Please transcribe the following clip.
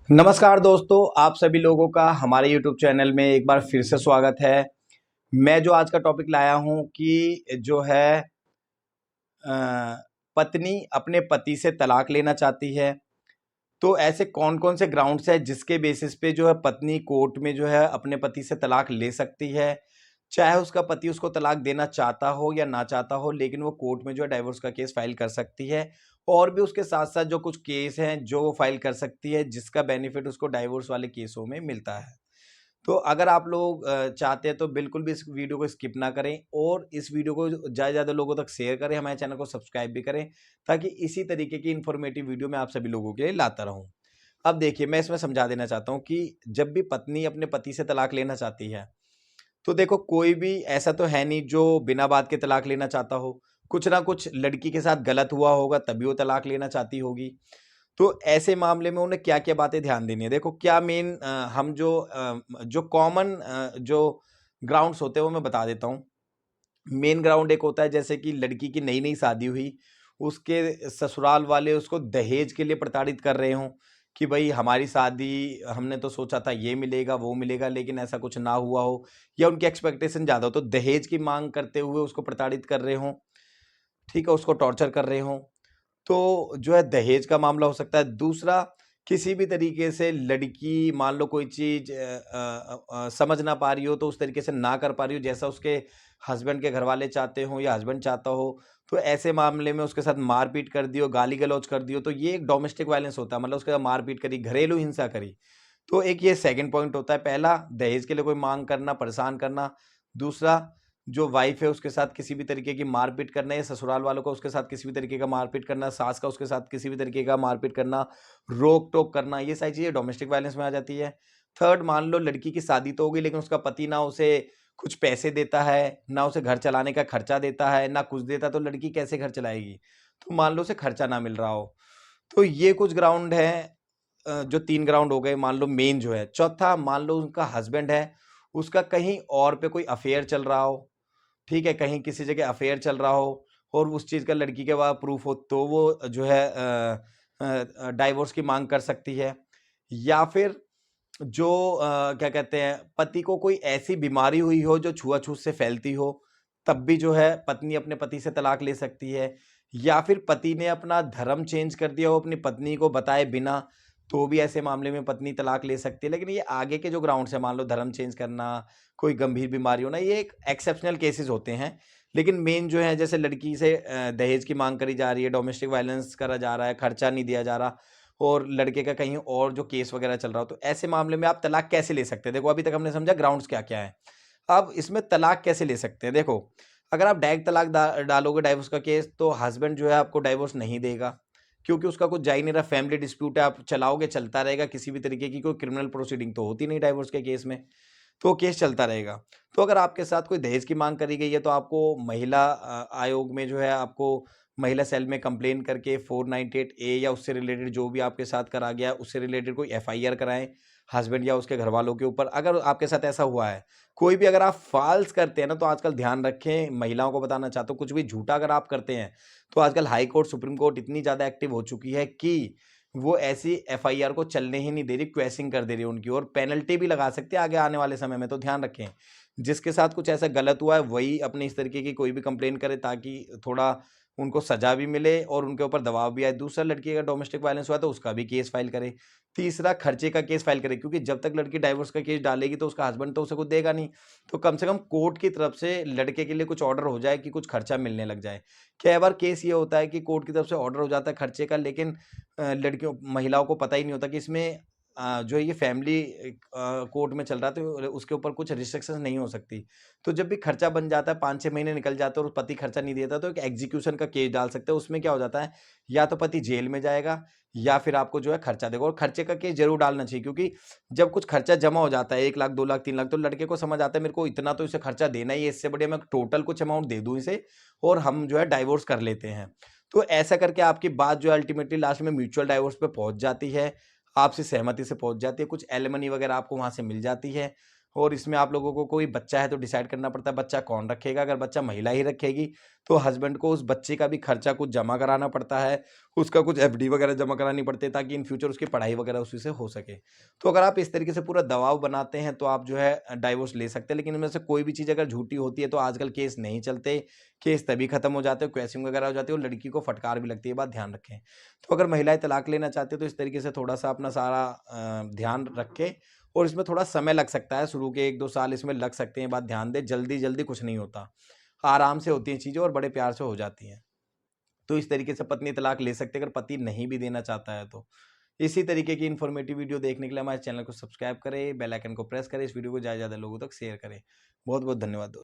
नमस्कार दोस्तों, आप सभी लोगों का हमारे YouTube चैनल में एक बार फिर से स्वागत है। मैं जो आज का टॉपिक लाया हूं कि जो है पत्नी अपने पति से तलाक लेना चाहती है। तो ऐसे कौन-कौन से ग्राउंड्स हैं जिसके बेसिस पे जो है पत्नी कोर्ट में जो है अपने पति से तलाक ले सकती है। चाहे उसका पति उसको तलाक देना चाहता हो या ना चाहता हो, लेकिन वो कोर्ट में जो है डाइवोर्स का केस फाइल कर सकती है। और भी उसके साथ-साथ जो कुछ केस हैं जो वो फाइल कर सकती है, जिसका बेनिफिट उसको डाइवोर्स वाले केसों में मिलता है। तो अगर आप लोग चाहते हैं तो बिल्कुल भी इस वीडियो को स्किप ना करें और इस वीडियो को ज़्यादा से ज़्यादा लोगों तक शेयर करें, हमारे चैनल को सब्सक्राइब भी करें, ताकि इसी तरीके की इन्फॉर्मेटिव वीडियो मैं आप सभी लोगों के लिए लाता रहूं। अब देखिए, मैं इसमें समझा देना चाहता हूं कि जब भी पत्नी अपने पति से तलाक लेना चाहती है, तो देखो कोई भी ऐसा तो है नहीं जो बिना बात के तलाक लेना चाहता हो। कुछ ना कुछ लड़की के साथ गलत हुआ होगा तभी वो तलाक लेना चाहती होगी। तो ऐसे मामले में उन्हें क्या-क्या बातें ध्यान देनी है। देखो क्या मेन हम जो कॉमन जो ग्राउंड्स होते हैं वो मैं बता देता हूँ। मेन ग्राउंड एक होता है जैसे कि लड़की की नई-नई शादी हुई, उसके ससुराल वाले उसको दहेज के लिए प्रताड़ित कर रहे हों कि भई हमारी शादी हमने तो सोचा था ये मिलेगा, वो मिलेगा, लेकिन ऐसा कुछ ना हुआ हो, या उनकी एक्सपेक्टेशन ज़्यादा हो तो दहेज की माँग करते हुए उसको प्रताड़ित कर रहे हों, ठीक है? उसको टॉर्चर कर रहे हों। तो जो है दहेज का मामला हो सकता है। दूसरा, किसी भी तरीके से लड़की मान लो कोई चीज़ समझ ना पा रही हो तो उस तरीके से ना कर पा रही हो जैसा उसके हस्बैंड के घरवाले चाहते हों या हस्बैंड चाहता हो, तो ऐसे मामले में उसके साथ मार-पीट कर दी हो, गाली-गलौज कर दी हो, तो ये एक डोमेस्टिक वायलेंस होता है। मतलब उसके साथ मार-पीट करी, घरेलू हिंसा करी। तो एक ये सेकंड पॉइंट होता है। पहला, दहेज के लिए कोई माँग करना, परेशान करना। दूसरा, जो वाइफ़ है उसके साथ किसी भी तरीके की मारपीट करना या ससुराल वालों को उसके साथ किसी भी तरीके का मारपीट करना, सास का उसके साथ किसी भी तरीके का मारपीट करना, रोक-टोक करना, ये सारी चीज़ें डोमेस्टिक वायलेंस में आ जाती है। थर्ड, मान लो लड़की की शादी तो हो गई लेकिन उसका पति ना उसे कुछ पैसे देता है, ना उसे घर चलाने का खर्चा देता है, ना कुछ देता, तो लड़की कैसे घर चलाएगी? तो मान लो उसे खर्चा ना मिल रहा हो। तो ये कुछ ग्राउंड हैं, जो 3 ग्राउंड हो गए मान लो मेन जो है। चौथा, मान लो उनका हस्बैंड है, उसका कहीं और पे कोई अफ़ेयर चल रहा हो, ठीक है? कहीं किसी जगह अफ़ेयर चल रहा हो और उस चीज़ का लड़की के पास प्रूफ़ हो, तो वो जो है डाइवोर्स की माँग कर सकती है। या फिर जो क्या कहते हैं, पति को कोई ऐसी बीमारी हुई हो जो छुआ-छूत से फैलती हो, तब भी जो है पत्नी अपने पति से तलाक ले सकती है। या फिर पति ने अपना धर्म चेंज कर दिया हो अपनी पत्नी को बताए बिना, तो भी ऐसे मामले में पत्नी तलाक ले सकती है। लेकिन ये आगे के जो ग्राउंड्स हैं, मान लो धर्म चेंज करना, कोई गंभीर बीमारी होना, ये एक एक्सेप्शनल केसेस होते हैं। लेकिन मेन जो है, जैसे लड़की से दहेज की माँग करी जा रही है, डोमेस्टिक वायलेंस करा जा रहा है, खर्चा नहीं दिया जा रहा और लड़के का कहीं और जो केस वगैरह चल रहा हो, तो ऐसे मामले में आप तलाक कैसे ले सकते हैं? देखो अभी तक हमने समझा ग्राउंड्स क्या-क्या हैं। अब इसमें तलाक कैसे ले सकते हैं? देखो, अगर आप डायरेक्ट तलाक डालोगे डाइवोर्स का केस, तो हस्बैंड जो है आपको डाइवोर्स नहीं देगा, क्योंकि उसका कुछ जा ही नहीं रहा, फैमिली डिस्प्यूट है, आप चलाओगे चलता रहेगा, किसी भी तरीके की कोई क्रिमिनल प्रोसीडिंग तो होती नहीं डाइवोर्स के केस में, तो वो केस चलता रहेगा। तो अगर आपके साथ कोई दहेज की माँग करी गई है, तो आपको महिला आयोग में जो है आपको महिला सेल में कंप्लेन करके 498 ए या उससे रिलेटेड जो भी आपके साथ करा गया है, उससे रिलेटेड कोई एफआईआर कराएँ, हस्बैंड या उसके घरवालों के ऊपर, अगर आपके साथ ऐसा हुआ है। कोई भी अगर आप फ़ॉल्स करते हैं ना, तो आजकल ध्यान रखें, महिलाओं को बताना चाहता हूँ, कुछ भी झूठा अगर आप करते हैं, तो आजकल हाई कोर्ट, सुप्रीम कोर्ट इतनी ज़्यादा एक्टिव हो चुकी है कि वो ऐसी एफआईआर को चलने ही नहीं दे रही, क्वेशिंग कर दे रही है उनकी, और पेनल्टी भी लगा सकते हैं आगे आने वाले समय में, तो ध्यान रखें। जिसके साथ कुछ ऐसा गलत हुआ है, वही अपनी इस तरीके की कोई भी कंप्लेन करे, ताकि थोड़ा उनको सज़ा भी मिले और उनके ऊपर दबाव भी आए। दूसरा, लड़की का डोमेस्टिक वायलेंस हुआ है, तो उसका भी केस फाइल करे। तीसरा, खर्चे का केस फाइल करे, क्योंकि जब तक लड़की डाइवोर्स का केस डालेगी, तो उसका हस्बैंड तो उसे कुछ देगा नहीं। तो कम से कम कोर्ट की तरफ से लड़के के लिए कुछ ऑर्डर हो जाए कि कुछ खर्चा मिलने लग जाए। कई बार केस ये होता है कि कोर्ट की तरफ से ऑर्डर हो जाता है खर्चे का, लेकिन लड़कियों महिलाओं को पता ही नहीं होता कि इसमें जो है ये फैमिली कोर्ट में चल रहा है, तो उसके ऊपर कुछ रिस्ट्रिक्शंस नहीं हो सकती। तो जब भी खर्चा बन जाता है, 5-6 महीने निकल जाते हैं और पति खर्चा नहीं देता, तो एक एग्जीक्यूशन का केस डाल सकते हैं। उसमें क्या हो जाता है, या तो पति जेल में जाएगा या फिर आपको जो है खर्चा देगा, और खर्चे का केस ज़रूर डालना चाहिए, क्योंकि जब कुछ खर्चा जमा हो जाता है 1 लाख, 2 लाख, 3 लाख, तो लड़के को समझ आता है मेरे को इतना तो इसे खर्चा देना ही है, इससे बढ़िया मैं टोटल कुछ अमाउंट दे दूँ इसे और हम जो है डाइवोर्स कर लेते हैं। तो ऐसा करके आपकी बात जो है अल्टीमेटली लास्ट में म्यूचुअल डाइवोर्स पे पहुँच जाती है, आपसी सहमति से पहुँच जाती है, कुछ एलिमनी वगैरह आपको वहाँ से मिल जाती है और इसमें आप लोगों को कोई बच्चा है तो डिसाइड करना पड़ता है बच्चा कौन रखेगा। अगर बच्चा महिला ही रखेगी तो हस्बैंड को उस बच्चे का भी खर्चा कुछ जमा कराना पड़ता है, उसका कुछ एफडी वगैरह जमा करानी पड़ती है ताकि इन फ्यूचर उसकी पढ़ाई वगैरह उसी से हो सके। तो अगर आप इस तरीके से पूरा दबाव बनाते हैं तो आप जो है डाइवोर्स ले सकते हैं, लेकिन इनमें से कोई भी चीज़ अगर झूठी होती है तो आजकल केस नहीं चलते, केस तभी खत्म हो जाते हैं, क्वेश्चन वगैरह हो जाती है और लड़की को फटकार भी लगती है, बात ध्यान रखें। तो अगर महिलाएं तलाक लेना चाहती है तो इस तरीके से थोड़ा सा अपना सारा ध्यान रखें, और इसमें थोड़ा समय लग सकता है, शुरू के 1-2 साल इसमें लग सकते हैं, बात ध्यान दें। जल्दी-जल्दी कुछ नहीं होता, आराम से होती हैं चीज़ें और बड़े प्यार से हो जाती हैं। तो इस तरीके से पत्नी तलाक ले सकती है अगर पति नहीं भी देना चाहता है तो। इसी तरीके की इन्फॉर्मेटिव वीडियो देखने के लिए हमारे चैनल को सब्सक्राइब करें, बेल आइकन को प्रेस करें, इस वीडियो को ज़्यादा से ज़्यादा लोगों तक शेयर करें। बहुत-बहुत धन्यवाद दोस्तों।